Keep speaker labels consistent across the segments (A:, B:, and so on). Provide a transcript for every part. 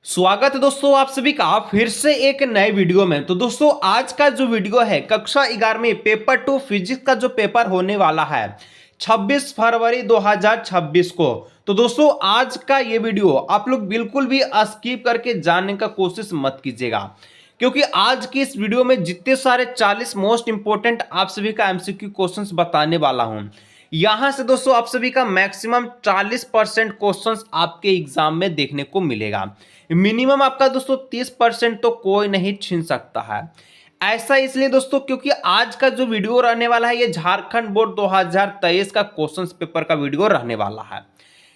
A: स्वागत है दोस्तों आप सभी का फिर से एक नए वीडियो में। तो दोस्तों आज का जो वीडियो है कक्षा 11वीं पेपर 2 फिजिक्स का जो पेपर होने वाला है 26 फरवरी 2026 को। तो दोस्तों आज का ये वीडियो आप लोग बिल्कुल भी स्किप करके जानने का कोशिश मत कीजिएगा, क्योंकि आज की इस वीडियो में जितने सारे 40 मोस्ट इंपोर्टेंट आप सभी का एमसीक्यू क्वेश्चंस बताने वाला हूं। यहां से दोस्तों आप सभी का मैक्सिमम 40% क्वेश्चंस आपके एग्जाम में देखने को मिलेगा। मिनिमम आपका दोस्तों 30% तो कोई नहीं छीन सकता है। ऐसा इसलिए दोस्तों क्योंकि आज का जो वीडियो रहने वाला है ये झारखंड बोर्ड 2023 का क्वेश्चंस पेपर का वीडियो रहने वाला है।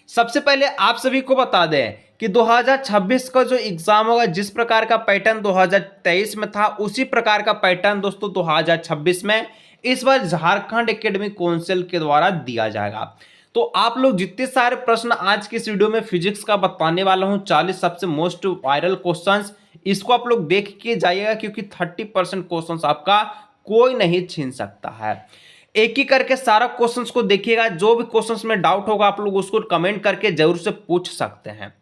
A: सबसे पहले आप सभी को बता दें कि 2026 का जो एग्जाम होगा जिस प्रकार का पैटर्न 2023 में था उसी प्रकार का पैटर्न दोस्तों 2026 में इस बार झारखंड एकेडमिक काउंसिल के द्वारा दिया जाएगा। तो आप लोग जितने सारे प्रश्न आज की इस वीडियो में फिजिक्स का बताने वाला हूं 40 सबसे मोस्ट वायरल क्वेश्चंस, इसको आप लोग देख के जाइएगा क्योंकि 30% क्वेश्चंस आपका कोई नहीं छीन सकता है। एक ही करके सारा क्वेश्चंस को देखिएगा, जो भी क्वेश्चंस में डाउट होगा आप लोग उसको कमेंट करके जरूर से पूछ सकते हैं।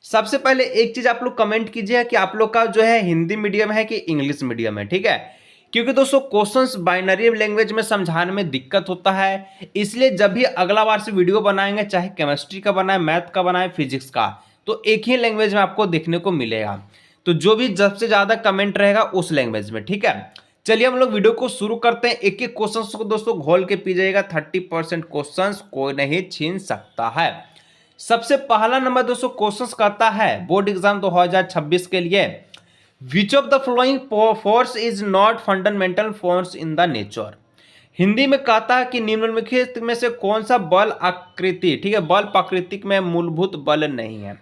A: सबसे पहले एक चीज आप लोग कमेंट कीजिए कि आप लोग का जो है हिंदी मीडियम है कि इंग्लिश मीडियम है, ठीक है। क्योंकि दोस्तों क्वेश्चंस बाइनरी लैंग्वेज में समझाने में दिक्कत होता है, इसलिए जब भी अगला बार से वीडियो बनाएंगे चाहे केमिस्ट्री का बनाए, मैथ का बनाए, फिजिक्स का, तो एक ही लैंग्वेज में आपको देखने को मिलेगा। तो जो भी सबसे ज्यादा कमेंट रहेगा उस लैंग्वेज में, ठीक है। चलिए हम लोग वीडियो को शुरू करते हैं। एक एक क्वेश्चन को दोस्तों घोल के पी जाइएगा, 30% क्वेश्चन कोई नहीं छीन सकता है। सबसे पहला नंबर दोस्तों क्वेश्चन कहता है बोर्ड एग्जाम 2026 के लिए, which of the following force is not fundamental force in the nature. Hindi में कहता है कि निम्नलिखित में से कौन सा बल आकृति, ठीक है, बल प्राकृतिक में मूलभूत बल नहीं है।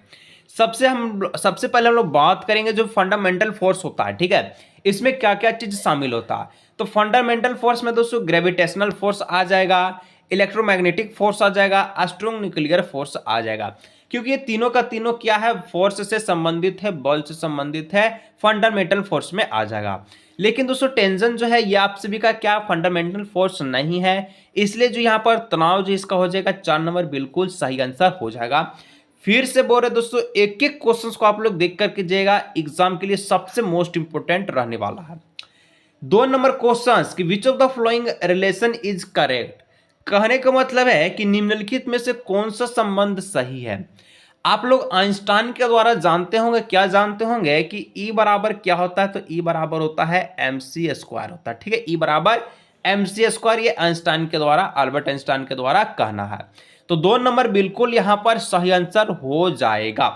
A: सबसे पहले हम लोग बात करेंगे जो फंडामेंटल फोर्स होता है, ठीक है, इसमें क्या क्या चीज शामिल होता है। तो फंडामेंटल फोर्स में दोस्तों ग्रेविटेशनल फोर्स आ जाएगा, इलेक्ट्रोमैग्नेटिक फोर्स आ जाएगा, स्ट्रॉन्ग न्यूक्लियर फोर्स आ जाएगा। क्योंकि ये तीनों का तीनों क्या है, फोर्स से संबंधित है, बल से संबंधित है, फंडामेंटल फोर्स में आ जाएगा। लेकिन दोस्तों टेंशन जो है ये आप सभी का क्या फंडामेंटल फोर्स नहीं है, इसलिए जो यहाँ पर तनाव जो इसका हो जाएगा 4 नंबर बिल्कुल सही आंसर हो जाएगा। फिर से बोल रहे दोस्तों एक एक क्वेश्चंस को आप लोग देख करके जाइएगा, एग्जाम के लिए सबसे मोस्ट इंपोर्टेंट रहने वाला है। 2 नंबर क्वेश्चंस कि which of the following relation is correct. कहने का मतलब है कि निम्नलिखित में से कौन सा संबंध सही है। आप लोग आइंस्टाइन के द्वारा जानते होंगे, क्या जानते होंगे कि E बराबर क्या होता है, तो E बराबर होता है mc स्क्वायर होता है, ठीक है। E बराबर mc स्क्वायर, ये आइंस्टाइन के द्वारा, अल्बर्ट आइंस्टाइन के द्वारा कहना है। तो 2 नंबर बिल्कुल यहां पर सही आंसर हो जाएगा।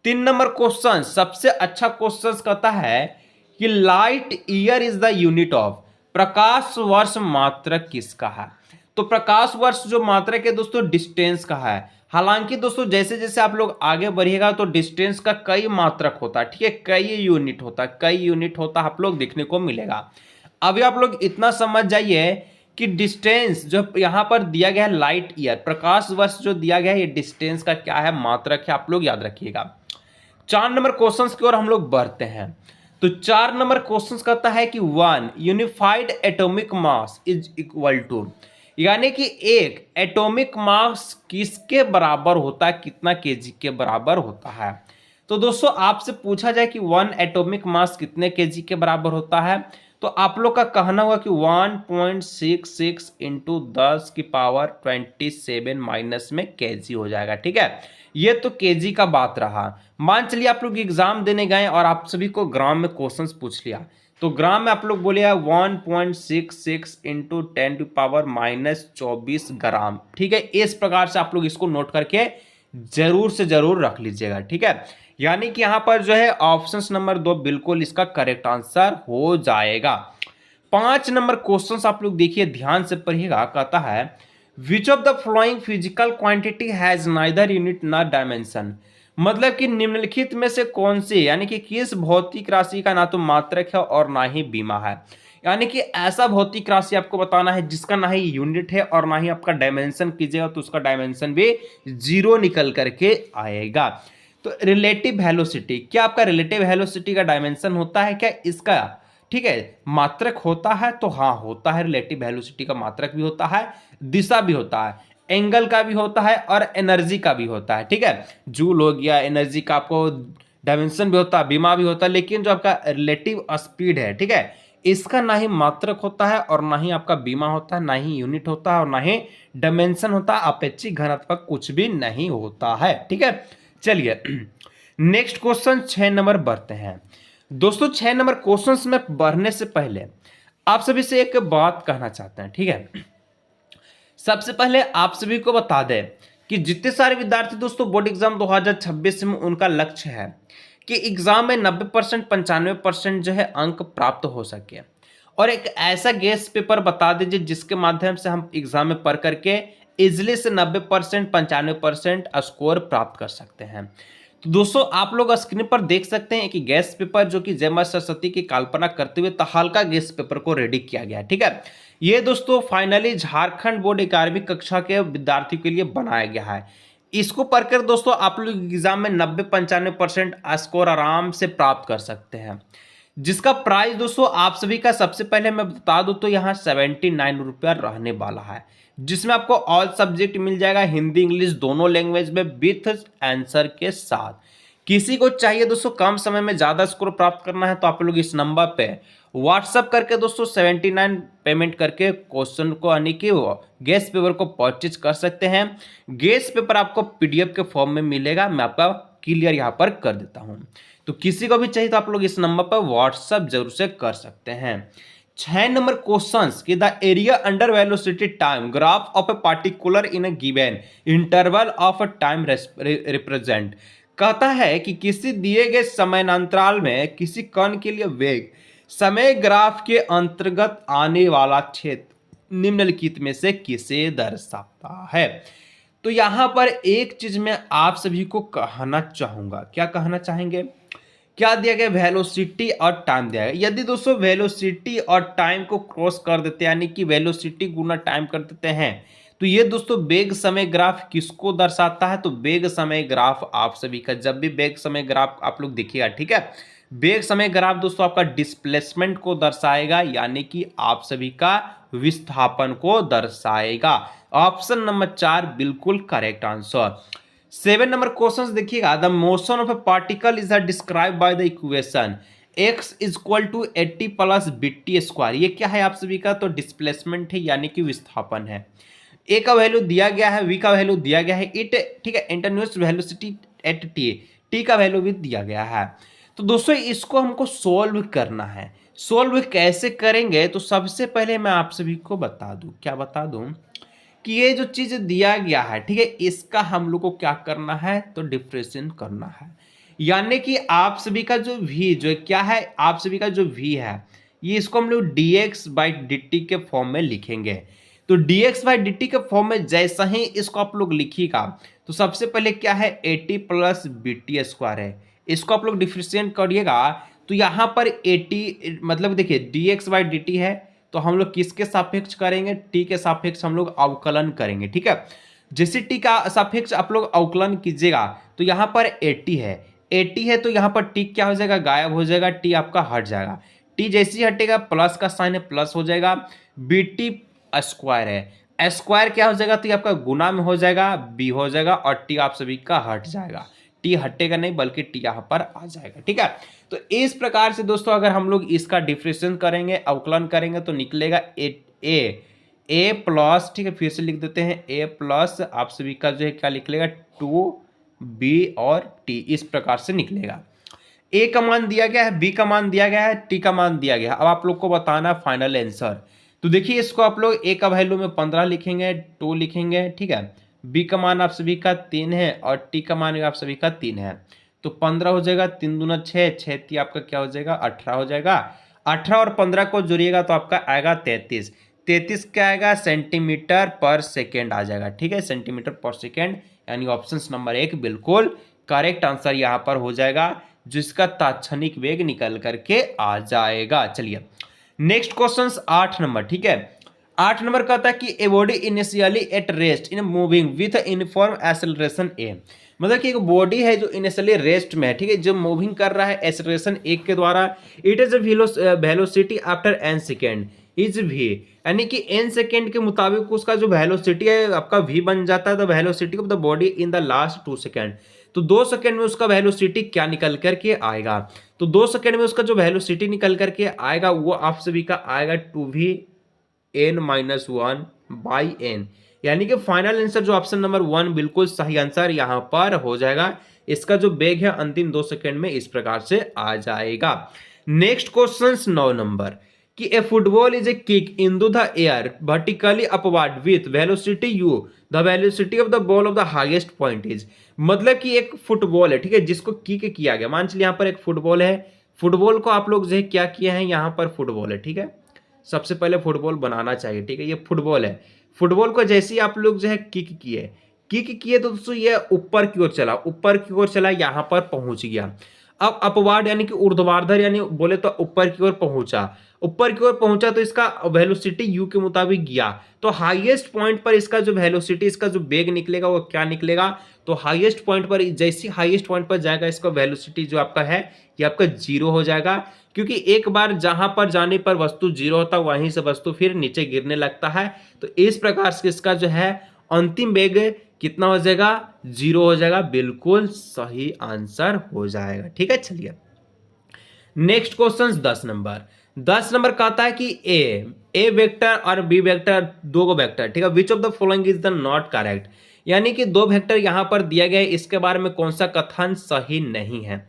A: 3 नंबर क्वेश्चन सबसे अच्छा क्वेश्चन कहता है कि light year is the unit of, प्रकाश वर्ष मात्रक किसका है। तो प्रकाश वर्ष जो मात्रक है दोस्तों डिस्टेंस का है। हालांकि दोस्तों जैसे जैसे आप लोग आगे बढ़िएगा तो डिस्टेंस का कई मात्रक होता है, ठीक है, कई यूनिट होता है, कई यूनिट होता है, आप लोग देखने को मिलेगा। अभी आप लोग इतना समझ जाइए कि डिस्टेंस जो यहाँ पर दिया गया है लाइट ईयर, प्रकाश वर्ष जो दिया गया है ये डिस्टेंस का क्या है, मात्रक है, आप लोग याद रखिएगा। 4 नंबर क्वेश्चंस की ओर हम लोग बढ़ते हैं। तो 4 नंबर क्वेश्चंस कहता है कि 1 unified atomic mass is equal to, यानी कि एक एटॉमिक मास किसके बराबर होता है, कितना केजी के बराबर होता है। तो दोस्तों आपसे पूछा जाए कि 1 एटॉमिक मास कितने केजी के बराबर होता है, तो आप लोग का कहना होगा कि 1.66 इंटू 10 की पावर 27 माइनस में केजी हो जाएगा, ठीक है। ये तो केजी का बात रहा। मान चलिए आप लोग एग्जाम देने गए और आप सभी को ग्राम में क्वेश्चंस पूछ लिया, तो ग्राम में आप लोग बोलिए 1.66 इंटू 10 टू पावर -24 ग्राम, ठीक है। इस प्रकार से आप लोग इसको नोट करके जरूर से जरूर रख लीजिएगा, ठीक है। यानी कि यहां पर जो है ऑप्शन नंबर 2 बिल्कुल इसका करेक्ट आंसर हो जाएगा। 5 नंबर क्वेश्चन आप लोग देखिए ध्यान से पढ़िएगा, कहता है which of the following physical quantity has neither unit न डायमेंशन। मतलब कि निम्नलिखित में से कौन सी, यानी कि किस भौतिक राशि का ना तो मात्रक है और ना ही बीमा है। यानी कि ऐसा भौतिक राशि आपको बताना है जिसका ना ही यूनिट है और ना ही आपका डायमेंशन कीजिएगा तो उसका डायमेंशन भी 0 निकल करके आएगा। तो रिलेटिव वेलोसिटी, क्या आपका रिलेटिव वेलोसिटी का डायमेंशन होता है क्या इसका, ठीक है, मात्रक होता है, तो हाँ होता है, रिलेटिव वेलोसिटी का मात्रक भी होता है, दिशा भी होता है, एंगल का भी होता है और एनर्जी का भी होता है, ठीक है। जूल हो गया, एनर्जी का आपको डायमेंशन भी होता है, बीमा भी होता है, लेकिन जो आपका रिलेटिव स्पीड है, ठीक है, इसका ना ही मात्रक होता है और ना ही आपका बीमा होता है, ना ही यूनिट होता है और ना ही डायमेंशन होता है, अपेक्षिक घनत्व कुछ भी नहीं होता है, ठीक है। चलिए नेक्स्ट क्वेश्चन 6 नंबर बढ़ते हैं। दोस्तों 6 नंबर क्वेश्चंस में बढ़ने से पहले आप सभी से एक बात कहना चाहते हैं, ठीक है। सबसे पहले आप सभी को बता दें कि जितने सारे विद्यार्थी दोस्तों बोर्ड एग्जाम 2026 में उनका लक्ष्य है कि एग्जाम में 90% 95% जो है अंक प्राप्त हो सके, और एक ऐसा गेस पेपर बता दीजिए जिसके माध्यम से हम एग्जाम में पढ़ करके इजिली से 90% 95% स्कोर प्राप्त कर सकते हैं। तो दोस्तों आप लोग स्क्रीन पर देख सकते हैं कि गैस पेपर जो कि जय मां सरस्वती की कल्पना करते हुए तहलका गैस पेपर को रेडी किया गया है, ठीक है। ये दोस्तों फाइनली झारखंड बोर्ड 11वीं कक्षा के विद्यार्थियों के लिए बनाया गया है। इसको पढ़कर दोस्तों आप लोग एग्जाम में 90-95% स्कोर आराम से प्राप्त कर सकते हैं, जिसका प्राइस दोस्तों आप सभी का सबसे पहले मैं बता दूं तो यहाँ 79 रुपया रहने वाला है, जिसमें आपको ऑल सब्जेक्ट मिल जाएगा, हिंदी इंग्लिश दोनों लैंग्वेज में विथ आंसर के साथ। किसी को चाहिए दोस्तों कम समय में ज़्यादा स्कोर प्राप्त करना है तो आप लोग इस नंबर पे व्हाट्सअप करके दोस्तों 79 पेमेंट करके क्वेश्चन को यानी कि गेस पेपर को परचेज कर सकते हैं। गेस पेपर आपको पीडीएफ के फॉर्म में मिलेगा, मैं आपका क्लियर यहाँ पर कर देता हूँ। तो किसी को भी चाहिए तो आप लोग इस नंबर पर व्हाट्सअप जरूर से कर सकते हैं। 6 नंबर क्वेश्चंस कि the area under velocity time graph of a particular in a given interval of a time represent, कहता है कि किसी दिए गए समयांतराल में किसी कण के लिए वेग समय ग्राफ के अंतर्गत आने वाला क्षेत्र निम्नलिखित में से किसे दर्शाता है। तो यहां पर एक चीज मैं आप सभी को कहना चाहूंगा, क्या कहना चाहेंगे, क्या दिया गया, वेलोसिटी और टाइम दिया गया। यदि दोस्तों वेलोसिटी और टाइम को क्रॉस कर देते हैं यानी कि वेलोसिटी गुना टाइम कर देते हैं तो ये दोस्तों वेग समय ग्राफ किसको दर्शाता है। तो वेग समय ग्राफ आप सभी का, जब भी वेग समय ग्राफ आप लोग देखिएगा, ठीक है, वेग समय ग्राफ दोस्तों आपका डिस्प्लेसमेंट को दर्शाएगा यानी कि आप सभी का विस्थापन को दर्शाएगा। ऑप्शन नंबर 4 बिल्कुल करेक्ट आंसर। 7 नंबर क्वेश्चन देखिएगा, the motion of a particle is describe by the equation x equal to 80 plus BT square. ये क्या है आप सभी का, तो डिस्प्लेसमेंट है यानी कि विस्थापन है। ए का वैल्यू दिया गया है, वी का वैल्यू दिया गया है, इट, ठीक है, इंटरन्यूस वेलोसिटी एट टी, टी का वैल्यू भी दिया गया है। तो दोस्तों इसको हमको सोल्व करना है। सोल्व कैसे करेंगे, तो सबसे पहले मैं आप सभी को बता दूं, क्या बता दूं कि ये जो चीज दिया गया है, ठीक है, इसका हम लोग को क्या करना है, तो डिफरेंशिएट करना है। यानी कि आप सभी का जो v जो क्या है, आप सभी का जो v है ये इसको हम लोग dx बाई dt के फॉर्म में लिखेंगे। तो dx बाई dt के फॉर्म में जैसा ही इसको आप लोग लिखिएगा तो सबसे पहले क्या है 80 प्लस बीटी स्क्वायर है, इसको आप लोग डिफरेंशिएट करिएगा तो यहाँ पर 80 मतलब देखिए dx बाई dt है तो हम लोग किसके सापेक्ष करेंगे, t के सापेक्ष हम लोग अवकलन करेंगे, ठीक है। जैसे t का सापेक्ष आप लोग अवकलन कीजिएगा तो यहाँ पर 80 है, 80 है तो यहाँ पर t क्या हो जाएगा, गायब हो जाएगा, t आपका हट जाएगा, t जैसे ही हटेगा प्लस का साइन है प्लस हो जाएगा, bt स्क्वायर है, स्क्वायर क्या हो जाएगा, तो ये आपका गुना में हो जाएगा, b हो जाएगा और t आप सभी का हट जाएगा, t हटेगा नहीं बल्कि t यहाँ पर आ जाएगा, ठीक है। तो इस प्रकार से दोस्तों अगर हम लोग इसका डिफरेंशिएशन करेंगे, अवकलन करेंगे तो निकलेगा a प्लस, ठीक है, फिर से लिख देते हैं a प्लस आप सभी का जो है क्या निकलेगा 2b और t, इस प्रकार से निकलेगा। a का मान दिया गया है, b का मान दिया गया है, t का मान दिया गया है। अब आप लोग को बताना फाइनल आंसर। तो देखिए इसको आप लोग a का वैल्यू में 15 लिखेंगे, 2 लिखेंगे, ठीक है, b का मान आप सभी का 3 है और t का मान आप सभी का 3 है, तो 15 हो जाएगा, 3 दूना 6, 6 3 आपका क्या हो जाएगा 18 हो जाएगा। 18 और 15 को जोड़िएगा तो आपका आएगा 33, 33 क्या आएगा सेंटीमीटर पर सेकेंड आ जाएगा, ठीक है, सेंटीमीटर पर सेकेंड, यानी ऑप्शन नंबर 1 बिल्कुल करेक्ट आंसर यहाँ पर हो जाएगा, जिसका तात्क्षणिक वेग निकल करके आ जाएगा। चलिए नेक्स्ट क्वेश्चन 8 नंबर, ठीक है। 8 नंबर कहता है कि a body initially at rest in moving with uniform acceleration a, मतलब कि एक बॉडी है जो इनिशियली रेस्ट में है, ठीक है, जो मूविंग कर रहा है एक्सेलरेशन 1 के द्वारा, it is velocity after n second is v, यानी कि n सेकेंड के मुताबिक उसका जो वेलोसिटी है आपका v बन जाता है the velocity of the body in the last 2 second. तो 2 सेकंड में उसका वेलोसिटी क्या निकल करके आएगा, तो 2 सेकंड में उसका जो वेलोसिटी निकल करके आएगा वो आप सभी का आएगा 2v(n-1/n), यानी कि फाइनल आंसर जो ऑप्शन नंबर 1 बिल्कुल सही आंसर यहां पर हो जाएगा। इसका जो वेग है अंतिम 2 सेकंड में इस प्रकार से आ जाएगा। नेक्स्ट क्वेश्चन 9 नंबर कि a football is a kick into the air vertically upward with velocity u, the velocity of the ball of the highest point is. मतलब कि एक फुटबॉल है, ठीक है, जिसको किक किया गया, मान चलिए यहाँ पर एक फुटबॉल है, फुटबॉल को आप लोग जो है क्या किए हैं, यहाँ पर फुटबॉल है, ठीक है, सबसे पहले फुटबॉल बनाना चाहिए, ठीक है, ये फुटबॉल है, फुटबॉल को जैसे ही आप लोग जो है किक किए तो दोस्तों ये ऊपर की ओर चला, ऊपर की ओर चला, यहाँ पर पहुंच गया। अब अपवार्ड यानी कि ऊर्ध्वाधर यानी बोले तो ऊपर की ओर पहुंचा, ऊपर की ओर पहुंचा तो इसका वेलोसिटी u के मुताबिक गया, तो हाईएस्ट पॉइंट पर इसका जो वेलोसिटी, इसका जो वेग निकलेगा वो क्या निकलेगा, तो हाईएस्ट पॉइंट पर जैसे हाईएस्ट पॉइंट पर जाएगा इसका वेलोसिटी जो आपका है ये आपका 0 हो जाएगा, क्योंकि एक बार जहां पर जाने पर वस्तु 0 होता है वहीं से वस्तु फिर नीचे गिरने लगता है। तो इस प्रकार से इसका जो है अंतिम वेग कितना हो जाएगा, 0 हो जाएगा, बिल्कुल सही आंसर हो जाएगा। ठीक है, चलिए नेक्स्ट क्वेश्चन 10 नंबर कहता है कि ए वेक्टर और बी वेक्टर, दो गो वेक्टर, ठीक है, which of the following is the not correct, यानी कि दो वेक्टर यहां पर दिया गया है, इसके बारे में कौन सा कथन सही नहीं है।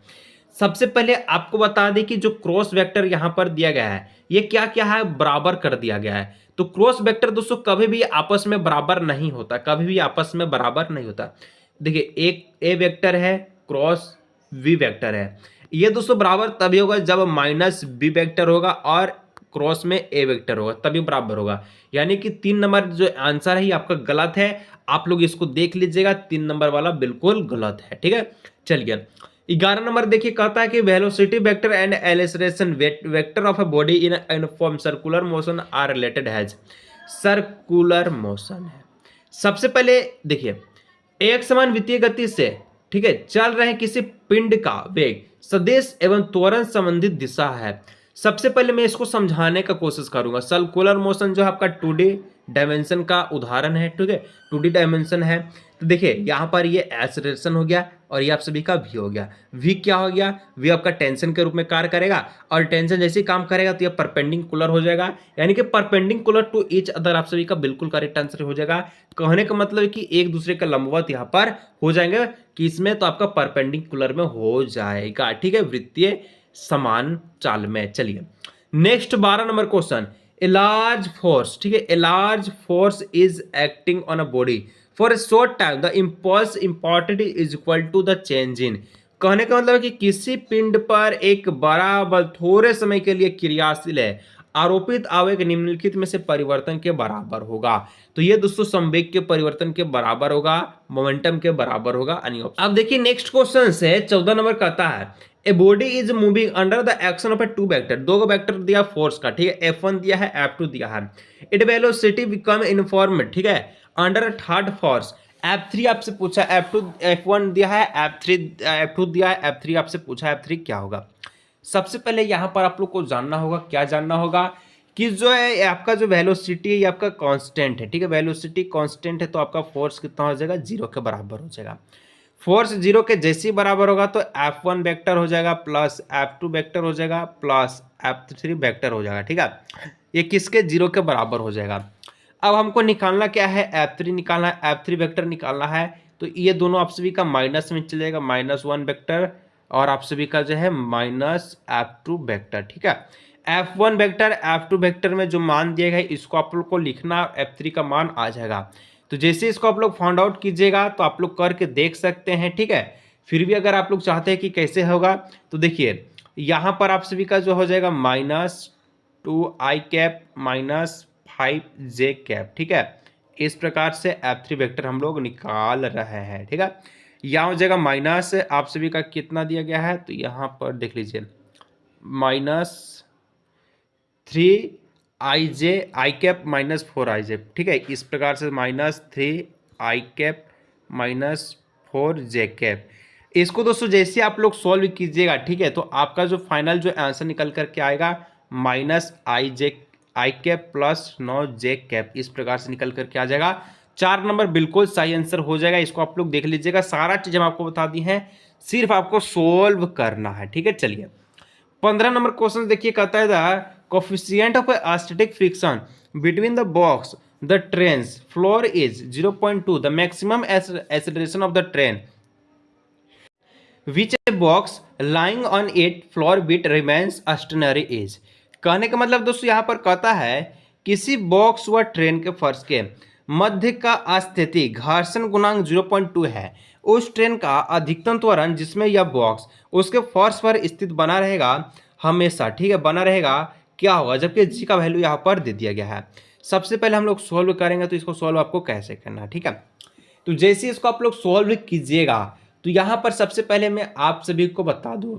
A: सबसे पहले आपको बता दें कि जो क्रॉस वेक्टर यहां पर दिया गया है ये क्या क्या है, बराबर कर दिया गया है। तो क्रॉस वेक्टर दोस्तों कभी भी आपस में बराबर नहीं होता, कभी भी आपस में बराबर नहीं होता। देखिए एक ए वेक्टर है क्रॉस वी वेक्टर है, ये दोस्तों बराबर तभी होगा जब माइनस बी वेक्टर होगा और क्रॉस में ए वेक्टर होगा, तभी बराबर होगा। यानी कि 3 नंबर जो आंसर है ये आपका गलत है, आप लोग इसको देख लीजिएगा, 3 नंबर वाला बिल्कुल गलत है। ठीक है, चलिए 11 नंबर देखिए, कहता है कि velocity vector and acceleration vector of a body in uniform circular motion are related has, circular motion है। सबसे पहले देखिए एक समान वित्तीय गति से, ठीक है, चल रहे किसी पिंड का वेग सदिश एवं त्वरण संबंधित दिशा है। सबसे पहले मैं इसको समझाने का कोशिश करूंगा। सर्कुलर मोशन जो है आपका 2D डायमेंशन का उदाहरण है, ठीक है, 2D डायमेंशन है। तो देखिए यहाँ पर ये एक्सेलरेशन हो गया और ये आप सभी का v हो गया। v क्या हो गया, v आपका टेंशन के रूप में कार्य करेगा और टेंशन जैसे ही काम करेगा तो ये परपेंडिकुलर हो जाएगा, यानी कि परपेंडिकुलर टू ईच अदर आप सभी का बिल्कुल करेक्ट आंसर हो जाएगा। कहने का मतलब है कि एक दूसरे का लंबवत यहाँ पर हो जाएंगे, कि इसमें तो आपका परपेंडिकुलर में हो जाएगा। ठीक है, वृत्तीय समान चाल में। चलिए next 12 number question, a large force, ठीक है, a large force is acting on a body for a short time, the impulse important is equal to the change in. कहने का मतलब है कि किसी पिंड पर एक बड़ा बल थोड़े समय के लिए क्रियाशील है, आरोपित आवेग निम्नलिखित में से परिवर्तन के बराबर होगा। तो ये दोस्तों संवेग के परिवर्तन के बराबर होगा, मोमेंटम के बराबर होगा। अब देखिए नेक्स्ट क्वेश्चन है 14 नंबर कहता है a body is moving under the action of a two vector, दो वेक्टर दिया फोर्स का, ठीक है, F1 दिया है F2 दिया है, इट वेलोसिटी बिकम इनफॉर्म, ठीक है, अंडर थर्ड फोर्स। F3 आपसे पूछा, F1 दिया है, F2 दिया है, F3 आपसे पूछा, F3 क्या होगा। सबसे पहले यहाँ पर आप लोग को जानना होगा, क्या जानना होगा कि जो है आपका जो वेलोसिटी है ये आपका कांस्टेंट है, ठीक है, वेलोसिटी कांस्टेंट है तो आपका फोर्स कितना हो जाएगा, 0 के बराबर हो जाएगा। फोर्स 0 के जैसे ही बराबर होगा तो F1 वेक्टर हो जाएगा प्लस F2 वेक्टर हो जाएगा प्लस F3 वेक्टर हो जाएगा। ठीक है, ये किसके 0 के बराबर हो जाएगा। अब हमको निकालना क्या है, F3 निकालना है, F3 वेक्टर निकालना है, तो ये दोनों आप सभी का माइनस में चले जाएगा, -1 वेक्टर और आप सभी का जो है -F2 वेक्टर। ठीक है, F1 वेक्टर F2 वेक्टर में जो मान दिया गया है इसको आप लोग को लिखना, F3 का मान आ जाएगा। तो जैसे इसको आप लोग फाइंड आउट कीजिएगा तो आप लोग करके देख सकते हैं। ठीक है, फिर भी अगर आप लोग चाहते हैं कि कैसे होगा तो देखिए यहाँ पर आप सभी का जो हो जाएगा -2i कैप -5j कैप। ठीक है, इस प्रकार से F3 वेक्टर हम लोग निकाल रहे हैं। ठीक है, यहाँ हो जाएगा माइनस आप सभी का कितना दिया गया है, तो यहाँ पर देख लीजिए -3ij i कैप -4ij। ठीक है, इस प्रकार से -3i कैप -4j कैप। इसको दोस्तों जैसे आप लोग सॉल्व कीजिएगा, ठीक है, तो आपका जो फाइनल जो आंसर निकल करके आएगा -i कैप +9j कैप, इस प्रकार से निकल करके आ जाएगा। 4 नंबर बिल्कुल सही आंसर हो जाएगा। इसको आप लोग देख लीजिएगा, सारा चीज हम आपको बता दी है, सिर्फ आपको सोल्व करना है। ठीक है, चलिए 15 नंबर क्वेश्चन देखिए, कहता है the coefficient of static friction between the box the trains floor is 0.2, the maximum acceleration of the train which a box lying on it floor bit remains stationary is. कहने का मतलब दोस्तों यहाँ पर कहता है किसी बॉक्स व ट्रेन के फर्श के मध्य का स्थिति घर्षण गुणांक 0.2 है, उस ट्रेन का अधिकतम त्वरण जिसमें यह बॉक्स उसके फर्श पर स्थित बना रहेगा हमेशा। ठीक है, बना रहेगा क्या होगा, जबकि जी का वैल्यू यहाँ पर दे दिया गया है। सबसे पहले हम लोग सोल्व करेंगे, तो इसको सोल्व आपको कैसे करना है। ठीक है, तो जैसे इसको आप लोग सोल्व कीजिएगा, तो यहाँ पर सबसे पहले मैं आप सभी को बता दूं,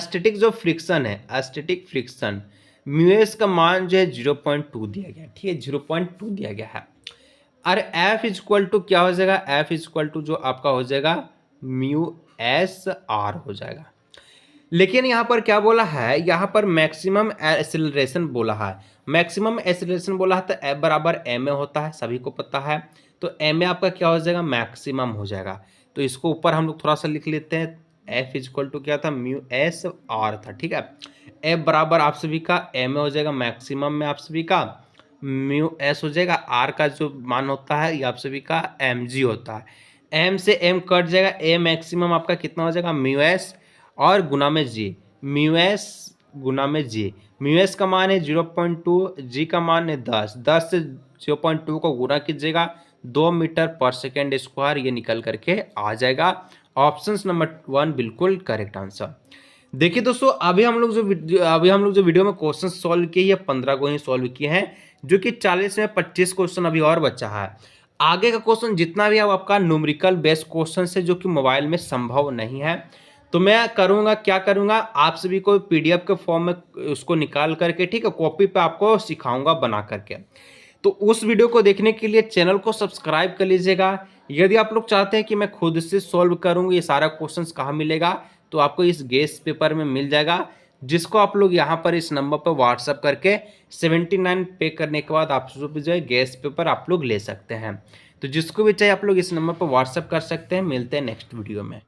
A: स्टैटिक जो फ्रिक्शन है, स्टैटिक फ्रिक्शन म्यूएस का मान जो है 0.2 दिया गया। ठीक है, 0.2 दिया गया है। और एफ इज इक्वल टू क्या हो जाएगा, एफ इज इक्वल टू जो आपका हो जाएगा म्यू एस आर हो जाएगा। लेकिन यहाँ पर क्या बोला है, यहाँ पर मैक्सिमम एक्सेलरेशन बोला है। मैक्सिमम एक्सेलरेशन बोला है तो एफ बराबर एम ए होता है, सभी को पता है। तो एम ए आपका क्या हो जाएगा, मैक्सिमम हो जाएगा। तो इसको ऊपर हम लोग थोड़ा सा लिख लेते हैं, एफ इज इक्वल टू क्या था, म्यू एस आर था। ठीक है, एफ बराबर आप सभी का एम ए हो जाएगा, मैक्सिमम में आप सभी का म्यू एस हो जाएगा, आर का जो मान होता है ये आप सभी का एम जी होता है। एम से एम कट जाएगा, ए मैक्सिमम आपका कितना हो जाएगा, म्यू एस और गुना में जी, म्यू एस गुना में जी। म्यू एस का मान है 0.2, जी का मान है 10, 10 से 0.2 को गुना कीजिएगा, 2 मीटर पर सेकेंड स्क्वायर, ये निकल करके आ जाएगा। ऑप्शन नंबर 1 बिल्कुल करेक्ट आंसर। देखिए दोस्तों, अभी हम लोग जो वीडियो में क्वेश्चन सॉल्व किए, ये 15 को ही सॉल्व किए हैं, जो कि 40 में 25 क्वेश्चन अभी और बचा है। आगे का क्वेश्चन जितना भी है आपका न्यूमेरिकल बेस्ड क्वेश्चन है, जो कि मोबाइल में संभव नहीं है। तो मैं करूंगा क्या करूंगा, आप सभी को पीडीएफ के फॉर्म में उसको निकाल करके, ठीक है, कॉपी पे आपको सिखाऊंगा बना करके। तो उस वीडियो को देखने के लिए चैनल को सब्सक्राइब कर लीजिएगा। यदि आप लोग चाहते हैं कि मैं खुद से सॉल्व करूंगा, ये सारा क्वेश्चंस कहाँ मिलेगा, तो आपको इस गेस पेपर में मिल जाएगा, जिसको आप लोग यहाँ पर इस नंबर पर व्हाट्सअप करके 79 पे करने के बाद आप जो है गेस पेपर आप लोग ले सकते हैं। तो जिसको भी चाहिए आप लोग इस नंबर पर व्हाट्सअप कर सकते हैं। मिलते हैं नेक्स्ट वीडियो में।